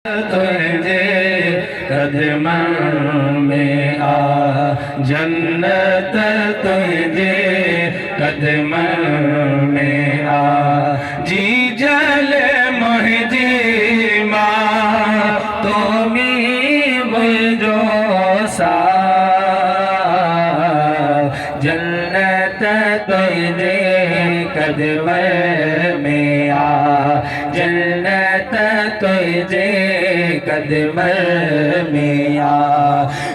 तुझे कदमों में आ, जन्नत तुझे कदमों में आ। जी जले मोहजी माँ तुम्हें बुझो सा, जन्नत तुझे कदमों में आ, जन्नत तुझे कदमों में आ।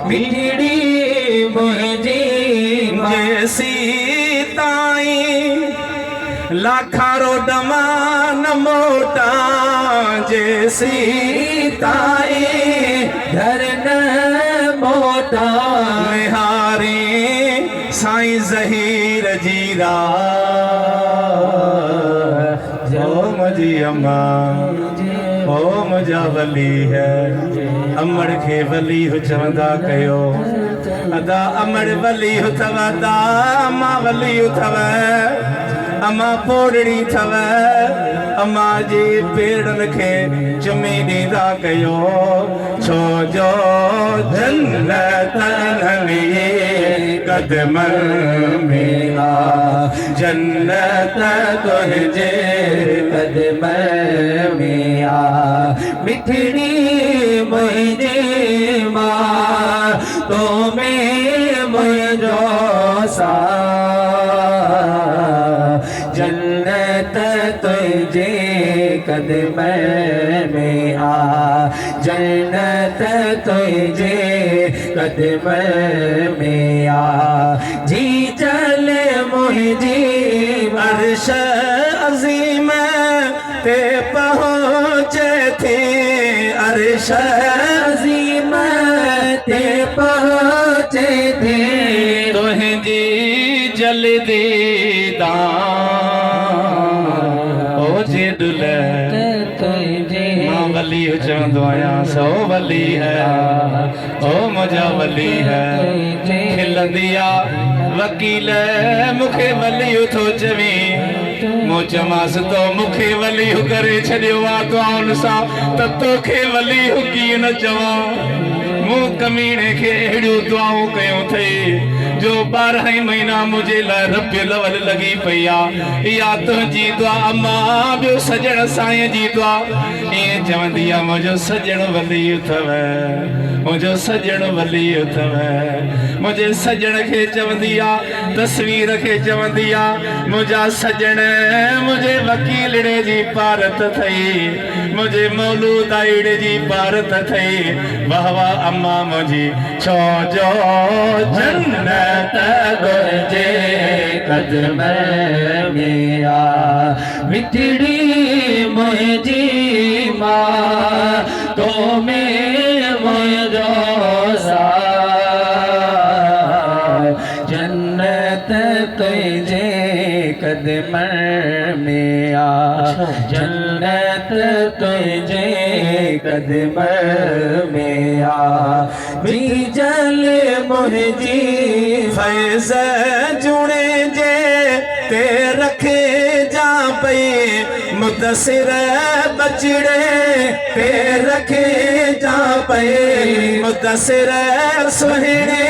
मीड़ी मुझी जैसी ताई लाखा रोडमा न मोटा, जैसी ताई घर न मोटा। निहारी साईं ज़हीर जीरा जो मुझी अम्मा ओ मुझा वली है। अमड़ खे वली हो चवंदा कयो, अदा अमड़ वली हो थव, अदा अम्मा वली हो थव, अम्मा पोड़ड़ी थव, अम्मा जे पेड़न खे चुमी ॾींदा कयो। छो जो जन्नत कदमों में आ, जन्नत तुझे कदमों में आ। मिठड़ी मुझे माँ तो में मुझो सा, जन्नत तुझे कदमों में आ, जन्नत तुझे कदमों में आ। जी चले मुझी अर्श अज़ीम ते पहुँचे थे, अर्श अज़ीम ते पहुँचे थे। तुझी जल्दी ओ जे दुल्हे मां वली चवंदो आहियां सो वली है, ओ मुझा वली है। खिलंदी आ वकील मूंखे वली थो चवी, मूं चवांसि तो मूंखे वली करे छॾियो आहे दुआउनि सां, त तोखे वली कीअं न चवां। मूं कमीणे खे अहिड़ियूं दुआऊं कयूं अथई जो 12 महीना मुझे लाइ रबियुल अव्वल लगी पई आहे। इहा तुंहिंजी दुआ अम्मा, ॿियो सजण साईं जी दुआ। ईअं चवंदी आहे मुंहिंजो सजण वली अथव, मुंहिंजो सजण वली अथव। मुंहिंजे सजण खे चवंदी आहे, तस्वीर खे चवंदी आहे, मुंहिंजा सजण मुंहिंजे वकीलड़े जी पारत अथई, मुंहिंजे मौलूद आईड़े जी पारत अथई। वाह वाह अम्मा मुंहिंजी, छो जो जन्नत तुझे कदमों में आ। मिठड़ी मुझी माँ तो में मुझो सा, जन्नत तुझे कदमों में आ, जन्नत तुझे कदमों में आ। भी जले मुझी फैज़ जुड़े जे ते रखे जा पई, मुदसिर बचड़े ते रखे जा पई, मुदसिर सुहिणे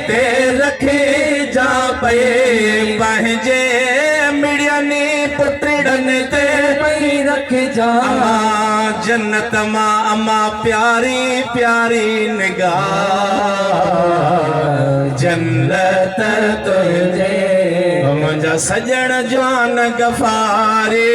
ते रखे जा पई। पंहिंजे मिड़ियनी पुटड़नि ते पई रख जा, जन्नत मां अम्मा प्यारी प्यारी निगाह, जन्नत तुझे मुंहिंजा सजण जवान गफ़ारी।